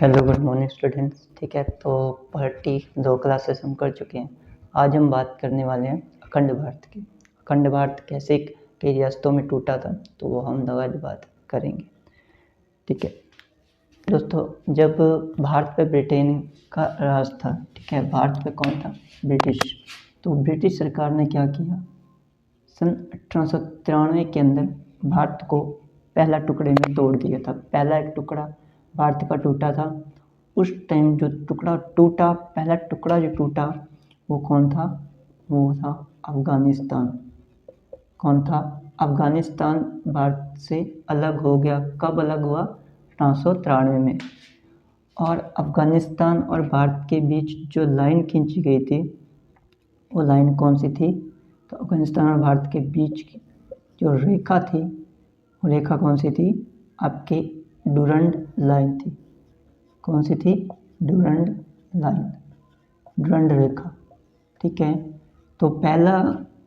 Hello good morning students. ठीक है, तो पार्टी 2 क्लासेस हम कर चुके हैं। आज हम बात करने वाले हैं अखंड भारत की। अखंड भारत कैसे कई रियासतों में टूटा था, तो वो हम आज बात करेंगे। ठीक है दोस्तों, जब भारत पे ब्रिटेन का राज था, ठीक है, भारत पे कौन था? ब्रिटिश। तो ब्रिटिश सरकार ने क्या किया, सन 1893 के अंदर भारत को पहला टुकड़े में तोड़ दिया था। पहला एक टुकड़ा भारत का टूटा था। उस टाइम जो टुकड़ा टूटा, पहला टुकड़ा जो टूटा, वो कौन था? वो था अफ़गानिस्तान। कौन था? अफ़गानिस्तान भारत से अलग हो गया। कब अलग हुआ? 1893 में। और अफ़गानिस्तान और भारत के बीच जो लाइन खींची गई थी, वो लाइन कौन सी थी? तो अफ़गानिस्तान और भारत के बीच की जो रेखा थी, वो रेखा कौन सी थी? आपकी डूरंड लाइन थी। कौन सी थी? डूरंड लाइन, डूरंड रेखा। ठीक है, तो पहला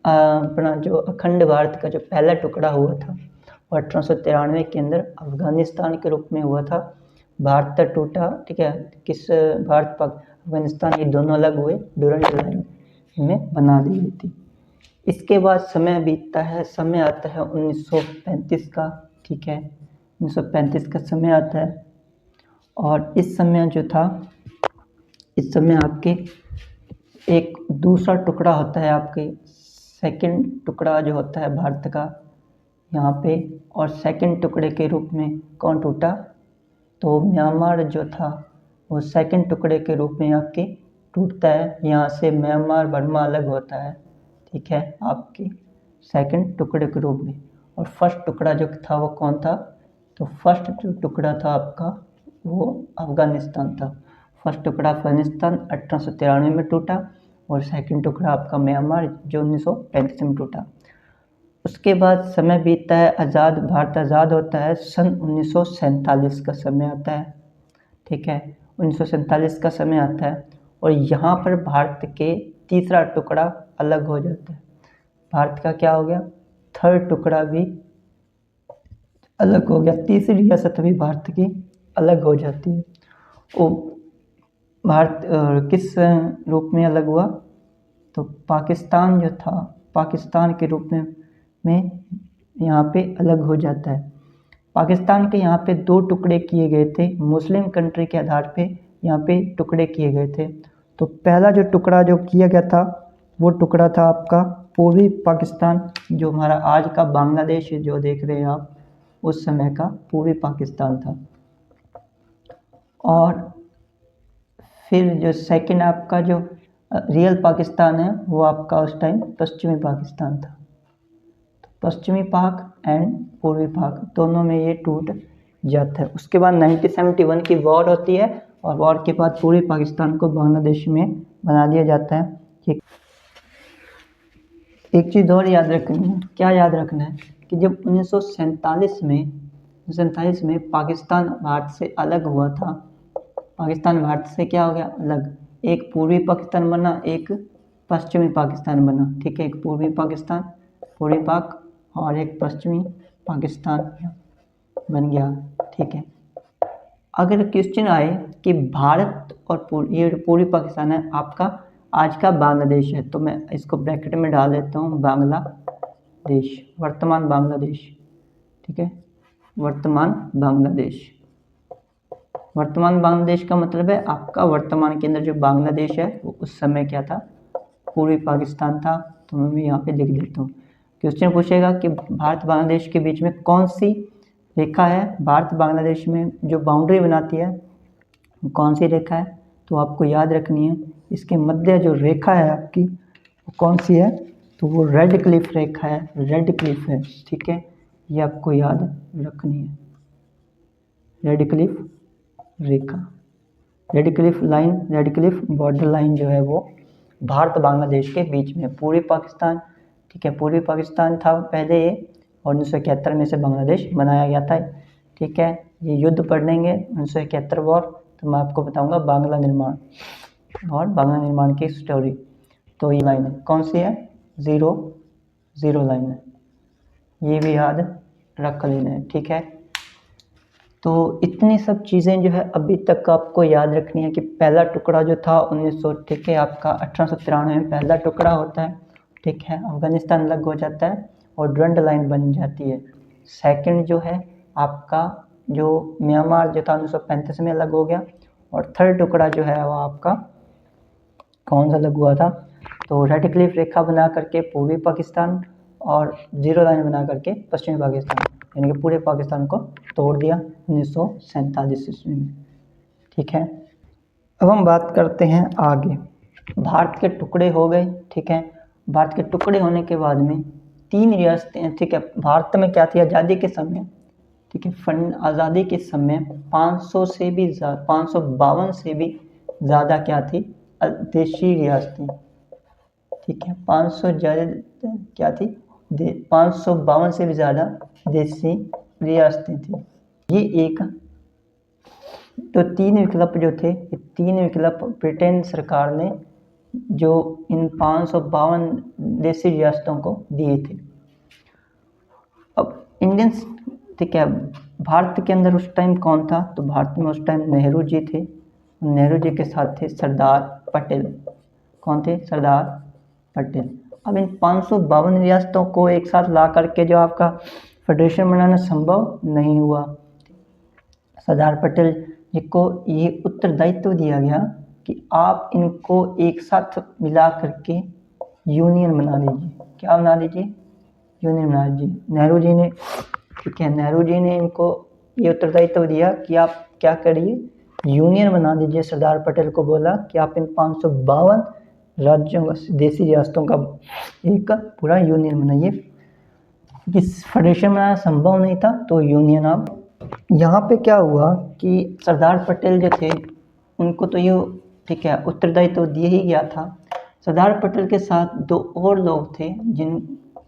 अपना जो अखंड भारत का जो पहला टुकड़ा हुआ था, वो 1893 के अंदर अफ़गानिस्तान के रूप में हुआ था। भारत तक टूटा। ठीक है, किस भारत पाक अफ़गानिस्तान ये दोनों अलग हुए, डूरंड लाइन में बना दी गई थी। इसके बाद समय बीतता है, समय आता है 1935 का। ठीक है, 1935 का समय आता है। और इस समय जो था, इस समय आपके एक दूसरा टुकड़ा होता है, आपके सेकंड टुकड़ा जो होता है भारत का यहाँ पे। और सेकंड टुकड़े के रूप में कौन टूटा? तो म्यांमार जो था, वो सेकंड टुकड़े के रूप में आपके टूटता है। यहाँ से म्यांमार बर्मा अलग होता है। ठीक है, आपके सेकंड टुकड़े के रूप में। और फर्स्ट टुकड़ा जो था वो कौन था? तो फर्स्ट जो टुकड़ा था आपका, वो अफ़गानिस्तान था। फर्स्ट टुकड़ा अफ़गानिस्तान 1893 में टूटा, और सेकंड टुकड़ा आपका म्यांमार जो 1935 में टूटा। उसके बाद समय बीतता है, भारत आज़ाद होता है। सन 1947 का समय आता है। ठीक है, 1947 का समय आता है। और यहाँ पर भारत के तीसरा टुकड़ा अलग हो जाता है। भारत का क्या हो गया? थर्ड टुकड़ा भी अलग हो गया। तीसरी रियासत भी भारत की अलग हो जाती है। वो भारत किस रूप में अलग हुआ? तो पाकिस्तान जो था, पाकिस्तान के रूप में यहाँ पे अलग हो जाता है। पाकिस्तान के यहाँ पे 2 टुकड़े किए गए थे, मुस्लिम कंट्री के आधार पे यहाँ पे टुकड़े किए गए थे। तो पहला जो टुकड़ा जो किया गया था, वो टुकड़ा था आपका पूर्वी पाकिस्तान, जो हमारा आज का बांग्लादेश जो देख रहे हैं आप, उस समय का पूर्वी पाकिस्तान था। और फिर जो सेकंड आपका जो रियल पाकिस्तान है, वो आपका उस टाइम पश्चिमी पाकिस्तान था। तो पश्चिमी पाक एंड पूर्वी पाक दोनों में ये टूट जाता है। उसके बाद 1971 की वॉर होती है, और वॉर के बाद पूर्वी पाकिस्तान को बांग्लादेश में बना दिया जाता है। ठीक, एक चीज़ और याद रखनी है। क्या याद रखना है? कि जब 1947 में पाकिस्तान भारत से अलग हुआ था, पाकिस्तान भारत से क्या हो गया? अलग। एक पूर्वी पाकिस्तान बना, एक पश्चिमी पाकिस्तान बना। ठीक है, एक पूर्वी पाकिस्तान, पूर्वी पाक, और एक पश्चिमी पाकिस्तान बन गया। ठीक है, अगर क्वेश्चन आए कि भारत और ये पूर्वी पाकिस्तान है आपका आज का बांग्लादेश है, तो मैं इसको ब्रैकेट में डाल देता हूँ बांग्लादेश, वर्तमान बांग्लादेश। ठीक है, वर्तमान बांग्लादेश। वर्तमान बांग्लादेश का मतलब है आपका वर्तमान के अंदर जो बांग्लादेश है, वो उस समय क्या था? पूर्वी पाकिस्तान था। तो मैं भी यहाँ पे लिख देता हूँ। क्वेश्चन पूछेगा कि भारत बांग्लादेश के बीच में कौन सी रेखा है? भारत बांग्लादेश में जो बाउंड्री बनाती है, कौन सी रेखा है? तो आपको याद रखनी है, इसके मध्य जो रेखा है आपकी, वो कौन सी है? तो वो रेड क्लिफ रेखा है, रेड क्लिफ है। ठीक है, ये आपको याद रखनी है, रेड क्लिफ रेखा, Radcliffe line, Radcliffe border line जो है वो भारत बांग्लादेश के बीच में, पूर्वी पाकिस्तान। ठीक है, पूर्वी पाकिस्तान था पहले ये, और 1971 में से बांग्लादेश बनाया गया था। ठीक है, ये युद्ध पढ़ेंगे 1971 वॉर, तो मैं आपको बताऊंगा बांग्ला निर्माण और बांग्ला निर्माण की स्टोरी। तो ये लाइन है, कौन सी है? 0 लाइन है, ये भी याद रख लेना है। ठीक है, तो इतनी सब चीज़ें जो है अभी तक आपको याद रखनी है कि पहला टुकड़ा जो था 1900, ठीक है, आपका 1893 में पहला टुकड़ा होता है, ठीक है, अफगानिस्तान अलग हो जाता है और ड्रंड लाइन बन जाती है। सेकंड जो है आपका जो म्यांमार जो था 1935 में अलग हो गया, और थर्ड टुकड़ा जो है वो आपका कौन सा अलग हुआ था, तो रेड क्लिफ रेखा बना करके पूर्वी पाकिस्तान और जीरो लाइन बना करके पश्चिमी पाकिस्तान, यानी कि पूरे पाकिस्तान को तोड़ दिया 1947 ईस्वी में, ठीक है। अब हम बात करते हैं आगे। भारत के टुकड़े हो गए, ठीक है। भारत के टुकड़े होने के बाद में 3 रियासतें, ठीक है। भारत में क्या थी आज़ादी के समय, ठीक है, आज़ादी के समय 500 से भी 552 से भी ज़्यादा क्या थी देशी रियासतें, ठीक है। 500 ज़्यादा क्या थी 552 से भी ज़्यादा देशी रियासतें थी। ये एक तो 3 विकल्प जो थे, ये 3 विकल्प ब्रिटेन सरकार ने जो इन 552 देशी रियासतों को दिए थे। अब इंडियंस, ठीक है, भारत के अंदर उस टाइम कौन था, तो भारत में उस टाइम नेहरू जी थे। नेहरू जी के साथ थे सरदार पटेल। कौन थे, सरदार पटेल। अब इन 552 रियासतों को एक साथ ला करके जो आपका फेडरेशन बनाना संभव नहीं हुआ। सरदार पटेल जी को ये उत्तरदायित्व दिया गया कि आप इनको एक साथ मिला करके यूनियन बना लीजिए। क्या बना लीजिए, यूनियन बना लीजिए। नेहरू जी ने, ठीक है, नेहरू जी ने इनको ये उत्तरदायित्व दिया कि आप क्या करिए, यूनियन बना दीजिए। सरदार पटेल को बोला कि आप इन 552 राज्यों देशी रियासतों का एक पूरा यूनियन बनाइए। इस फेडरेशन बनाना संभव नहीं था तो यूनियन आप। यहाँ पे क्या हुआ कि सरदार पटेल जो थे उनको तो ये, ठीक है, उत्तरदायित्व दिया ही गया था। सरदार पटेल के साथ 2 और लोग थे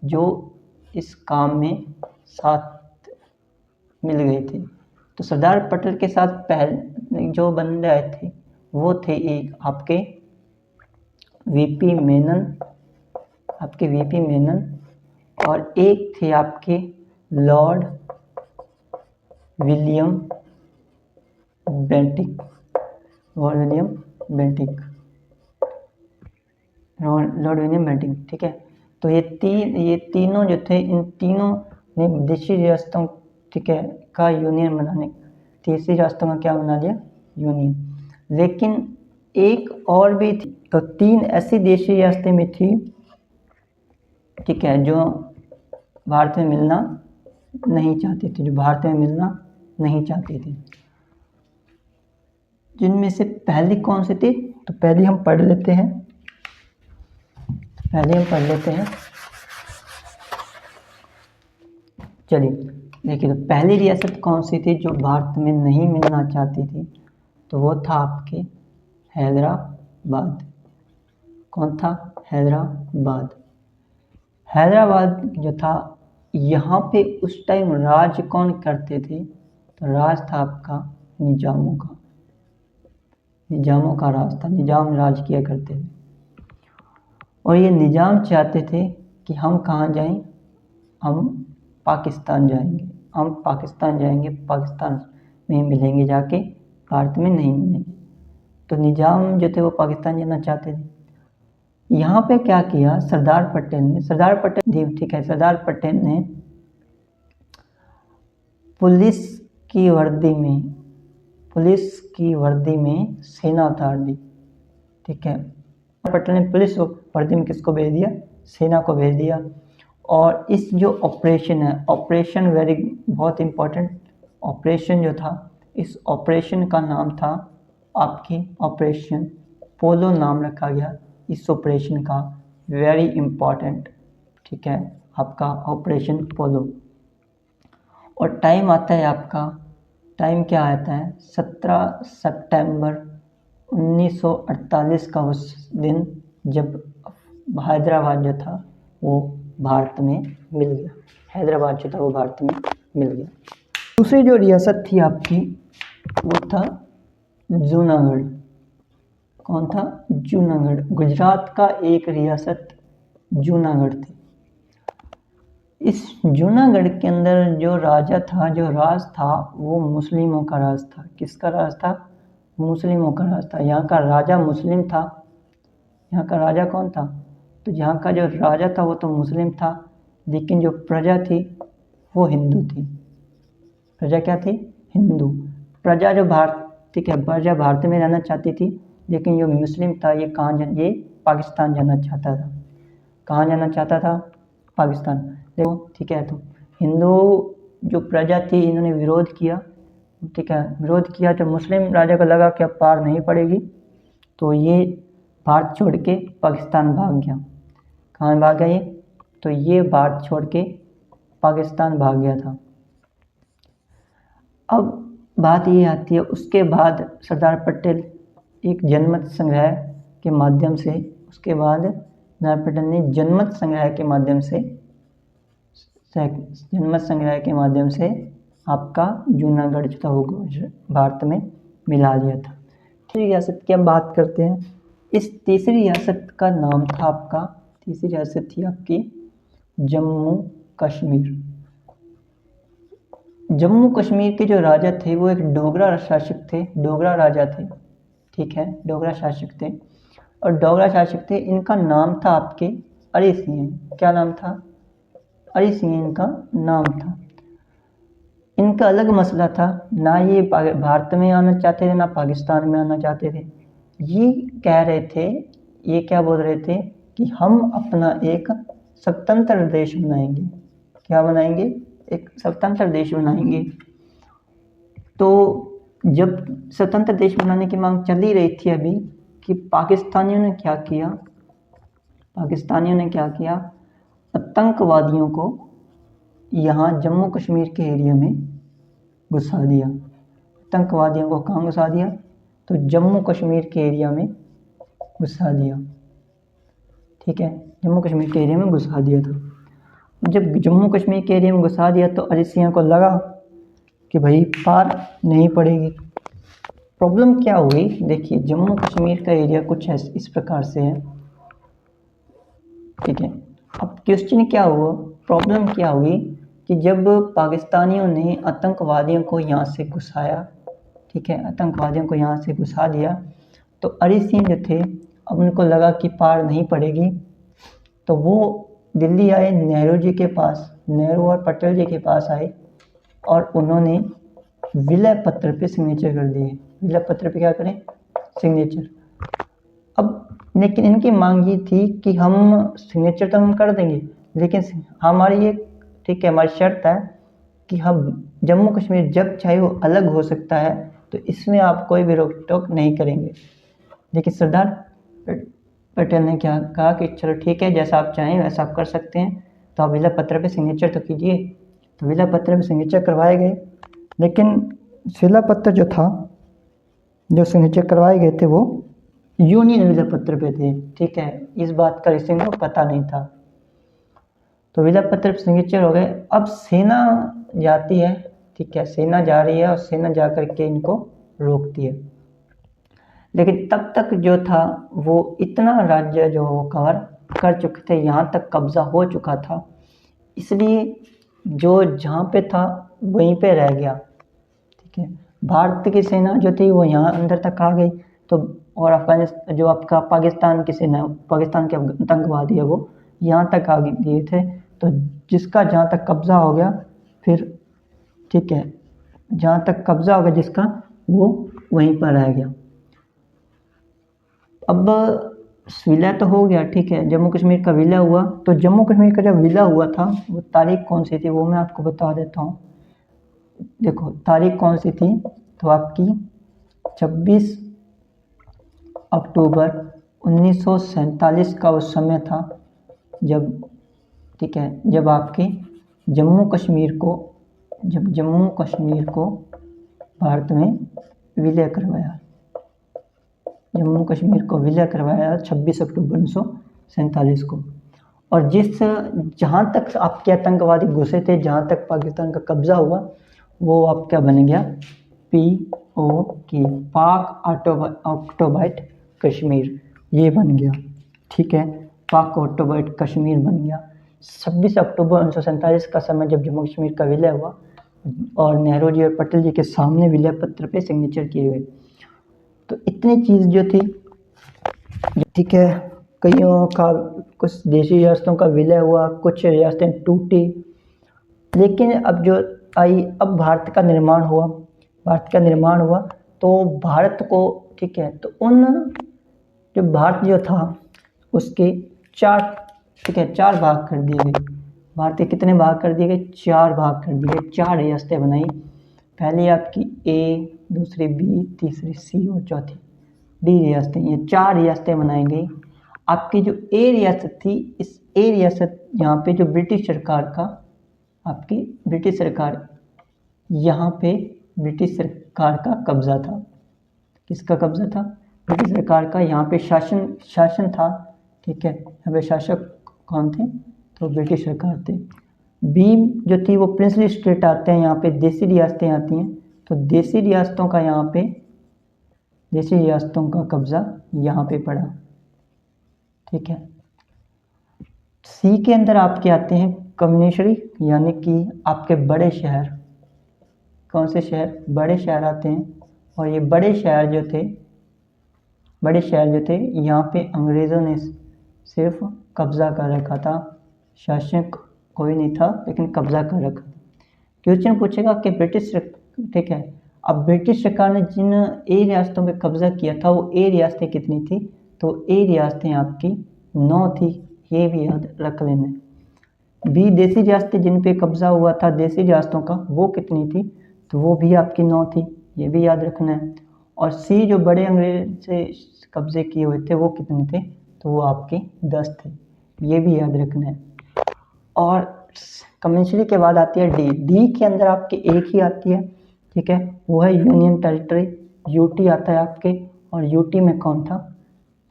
जो इस काम में साथ मिल गए थे। तो सरदार पटेल के साथ पहले जो बंदे आए थे वो थे एक आपके वीपी मेनन, और एक थे आपके लॉर्ड विलियम बेंटिक। ठीक है। तो ये तीनों जो थे, इन तीनों ने देशी रियासतों, ठीक है, का यूनियन बनाने, तीसरी रियासतों का क्या बना दिया, यूनियन। लेकिन एक और भी थी, तो 3 ऐसी देशी रियासतें भी थी, ठीक है, जो भारत में मिलना नहीं चाहती थी, जिनमें से पहली कौन सी थी, तो पहली हम पढ़ लेते हैं। चलिए देखिए, तो पहली रियासत कौन सी थी जो भारत में नहीं मिलना चाहती थी, तो वो था आपके हैदराबाद। कौन था, हैदराबाद जो था, यहाँ पे उस टाइम राज कौन करते थे, तो राज था आपका निजामों का राज था। निजाम राज किया करते थे, और ये निजाम चाहते थे कि हम कहाँ जाएं, हम पाकिस्तान जाएंगे, पाकिस्तान में मिलेंगे जाके, भारत में नहीं मिलेंगे। तो निजाम जो थे वो पाकिस्तान जाना चाहते थे। यहाँ पे क्या किया सरदार पटेल ने पुलिस की वर्दी में सेना उतार दी, ठीक है। पटेल ने पुलिस वर्दी में किसको भेज दिया, सेना को भेज दिया। और इस जो ऑपरेशन है, ऑपरेशन बहुत इम्पोर्टेंट ऑपरेशन जो था, इस ऑपरेशन का नाम था आपके ऑपरेशन पोलो, नाम रखा गया इस ऑपरेशन का, वेरी इम्पॉर्टेंट, ठीक है, आपका ऑपरेशन पोलो। और टाइम आता है आपका, टाइम क्या आता है, 17 सितंबर 1948 का उस दिन, जब हैदराबाद जो था वो भारत में मिल गया। दूसरी जो रियासत थी आपकी वो था जूनागढ़। कौन था, जूनागढ़। गुजरात का एक रियासत जूनागढ़ थी। इस जूनागढ़ के अंदर जो राजा था, जो राज था, वो मुस्लिमों का राज था। किसका राज था? मुस्लिमों का राज था। यहाँ का राजा मुस्लिम था। यहाँ का राजा कौन था? तो यहाँ का जो राजा था वो तो मुस्लिम था, लेकिन जो प्रजा थी वो हिंदू थी। प्रजा क्या थी? हिंदू। प्रजा जो ठीक है, प्रजा भारत में रहना चाहती थी, लेकिन जो मुस्लिम था ये पाकिस्तान जाना चाहता था। कहाँ जाना चाहता था? पाकिस्तान। देखो ठीक है, तो हिंदू जो प्रजा थी इन्होंने विरोध किया। ठीक है, विरोध किया तो मुस्लिम राजा को लगा कि अब पार नहीं पड़ेगी, तो ये भारत छोड़ के पाकिस्तान भाग गया। कहाँ भाग गया ये? तो ये भारत छोड़ के पाकिस्तान भाग गया था। अब बात ये आती है, उसके बाद सरदार पटेल एक जनमत संग्रह के माध्यम से सरदार पटेल ने जनमत संग्रह के माध्यम से आपका जूनागढ़ जो था वो भारत में मिला दिया था। तीसरी रियासत की हम बात करते हैं। इस तीसरी रियासत का नाम था तीसरी रियासत थी आपकी जम्मू कश्मीर। जम्मू कश्मीर के जो राजा थे वो एक डोगरा शासक थे, डोगरा राजा थे। ठीक है, डोगरा शासक थे, और डोगरा शासक थे। इनका नाम था आपके अरी सिंह। क्या नाम था? अरी सिंह इनका नाम था। इनका अलग मसला था, ना ये भारत में आना चाहते थे, ना पाकिस्तान में आना चाहते थे। ये कह रहे थे, ये क्या बोल रहे थे कि हम अपना एक स्वतंत्र देश बनाएंगे। क्या बनाएंगे? एक स्वतंत्र देश बनाएंगे। तो जब स्वतंत्र देश बनाने की मांग चल ही रही थी अभी, कि पाकिस्तानियों ने क्या किया, आतंकवादियों को यहाँ जम्मू कश्मीर के एरिया में घुसा दिया। आतंकवादियों को कहाँ घुसा दिया? तो जम्मू कश्मीर के एरिया में घुसा दिया। ठीक है, जम्मू कश्मीर के एरिया में घुसा दिया था। जब जम्मू कश्मीर के एरिया में घुसा दिया तो अरिजीत सिंह को लगा कि भाई पार नहीं पड़ेगी। प्रॉब्लम क्या हुई? देखिए, जम्मू कश्मीर का एरिया कुछ इस प्रकार से है। ठीक है, अब क्वेश्चन क्या हुआ, प्रॉब्लम क्या हुई कि जब पाकिस्तानियों ने आतंकवादियों को यहाँ से घुसाया, ठीक है, आतंकवादियों को यहाँ से घुसा दिया, तो अरिजीत सिंह जो थे, अब उनको लगा कि पार नहीं पड़ेगी, तो वो दिल्ली आए, नेहरू जी के पास, नेहरू और पटेल जी के पास आए, और उन्होंने विलय पत्र पे सिग्नेचर कर दिए। विलय पत्र पे क्या करें? सिग्नेचर। अब लेकिन इनकी मांग ये थी कि हम सिग्नेचर तो हम कर देंगे, लेकिन हमारी ये, ठीक है, हमारी शर्त है कि हम जम्मू कश्मीर जब चाहे वो अलग हो सकता है, तो इसमें आप कोई भी रोक टोक नहीं करेंगे। लेकिन सरदार पटेल ने क्या कहा कि चलो ठीक है, जैसा आप चाहें वैसा आप कर सकते हैं, तो आप विलय पत्र पे सिग्नेचर तो कीजिए। तो विलय पत्र पे सिग्नेचर करवाए गए, लेकिन विलय पत्र जो था, जो सिग्नेचर करवाए गए थे वो यूनियन विलय पत्र पे थे। ठीक है, इस बात का ऋषि को पता नहीं था। तो विलय पत्र पे सिग्नेचर हो गए। अब सेना जाती है, ठीक है, सेना जा रही है और सेना जा करके इनको रोकती है। लेकिन तब तक जो था वो इतना राज्य जो वो कवर कर चुके थे, यहाँ तक कब्जा हो चुका था, इसलिए जो जहाँ पे था वहीं पे रह गया। ठीक है, भारत की सेना जो थी वो यहाँ अंदर तक आ गई, तो और अफगानिस्तान जो आपका पाकिस्तान की सेना, पाकिस्तान के आतंकवादी है वो यहाँ तक आ गए थे। तो जिसका जहाँ तक कब्जा हो गया, फिर ठीक है, जहाँ तक कब्जा हो गया जिसका, वो वहीं पर रह गया। अब विलय तो हो गया, ठीक है, जम्मू कश्मीर का विलय हुआ। तो जम्मू कश्मीर का जब विलय हुआ था, वो तारीख कौन सी थी वो मैं आपको बता देता हूँ। देखो तारीख कौन सी थी, तो आपकी 26 अक्टूबर 1947 का उस समय था, जब, ठीक है, जब आपके जम्मू कश्मीर को भारत में विलय करवाया। जम्मू कश्मीर को विलय करवाया 26 अक्टूबर 1947 को। और जहाँ तक आपके आतंकवादी घुसे थे, जहाँ तक पाकिस्तान का कब्जा हुआ, वो आपका बन गया POK, पाक ऑक्टोबाइट कश्मीर, ये बन गया। ठीक है, पाक ऑक्टोबाइट कश्मीर बन गया। 26 अक्टूबर 1947 का समय जब जम्मू कश्मीर का विलय हुआ और नेहरू जी और पटेल जी के सामने विलय पत्र पे सिग्नेचर किए गए। तो इतनी चीज़ जो थी, ठीक है, कईयों का कुछ देशी रियासतों का विलय हुआ, कुछ रियासतें टूटी, लेकिन अब जो आई, अब भारत का निर्माण हुआ। तो भारत को, ठीक है, तो उन जो भारत जो था उसके चार, ठीक है, 4 भाग कर दिए गए। भारत के कितने भाग कर दिए गए? 4 भाग कर दिए गए, 4 रियासतें बनाई। पहली आपकी ए, दूसरी बी, तीसरी सी और चौथी डी रियासतें। ये 4 रियासतें बनाई गई। आपकी जो ए रियासत थी, इस ए रियासत यहाँ पे जो ब्रिटिश सरकार का, आपकी ब्रिटिश सरकार, यहाँ पे ब्रिटिश सरकार का कब्जा था। किसका कब्जा था? ब्रिटिश सरकार का। यहाँ पे शासन था, ठीक है, यहाँ पे शासक कौन थे? तो ब्रिटिश सरकार थे। बी जो थी वो प्रिंसली स्टेट आते हैं, यहाँ पे देसी रियासतें आती हैं। तो देसी रियासतों का यहाँ पे, देसी रियासतों का कब्जा यहाँ पे पड़ा, ठीक है। सी के अंदर आपके आते हैं कम्युनिटी, यानी कि आपके बड़े शहर। कौन से शहर? बड़े शहर आते हैं। और ये बड़े शहर जो थे, यहाँ पे अंग्रेज़ों ने सिर्फ कब्जा कर रखा था। शासक कोई नहीं था, लेकिन कब्जा कर रखा। क्वेश्चन पूछेगा कि ब्रिटिश, ठीक है, अब ब्रिटिश सरकार ने जिन ए रियासतों पे कब्जा किया था वो ए रियासतें कितनी थी? तो ए रियासतें आपकी 9 थी, ये भी याद रख लेना। बी देसी रियासतें जिन पे कब्जा हुआ था देसी रियासतों का, वो कितनी थी? तो वो भी आपकी 9 थी, ये भी याद रखना है। और सी जो बड़े अंग्रेज से कब्जे किए हुए थे वो कितने थे? तो वो आपके 10 थे, ये भी याद रखना है। और कमेंसरी के बाद आती है डी। डी के अंदर आपके एक ही आती है, ठीक है, वो है यूनियन टेरिटरी, यूटी आता है आपके। और यूटी में कौन था?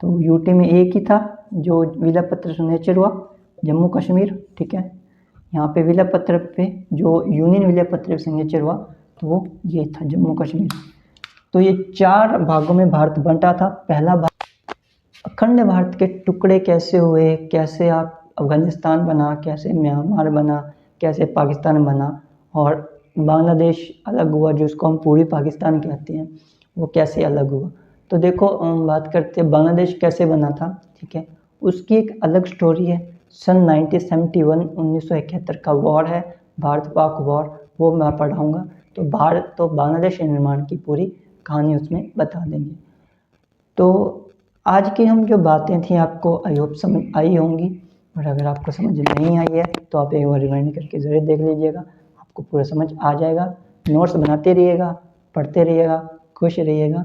तो यूटी में एक ही था जो विलय पत्र सिग्नेचर हुआ, जम्मू कश्मीर, ठीक है। यहाँ पे विलय पत्र पे जो यूनियन विलय पत्र सिग्नेचर हुआ तो वो ये था, जम्मू कश्मीर। तो ये 4 भागों में भारत बंटा था। पहला भाग, अखंड भारत के टुकड़े कैसे हुए, कैसे आप अफगानिस्तान बना, कैसे म्यांमार बना, कैसे पाकिस्तान बना, और बांग्लादेश अलग हुआ, जिसको हम पूर्वी पाकिस्तान कहते हैं, वो कैसे अलग हुआ। तो देखो, बात करते हैं बांग्लादेश कैसे बना था, ठीक है, उसकी एक अलग स्टोरी है। सन 1971 का वॉर है, भारत पाक वॉर, वो मैं पढ़ाऊँगा। तो बांग्लादेश निर्माण की पूरी कहानी उसमें बता देंगे। तो आज की हम जो बातें थी आपको आई होप समझ आई होंगी, और अगर आपको समझ नहीं आई है तो आप एक बार रिवाइंड करके ज़रूर देख लीजिएगा, आपको पूरा समझ आ जाएगा। नोट्स बनाते रहिएगा, पढ़ते रहिएगा, खुश रहिएगा।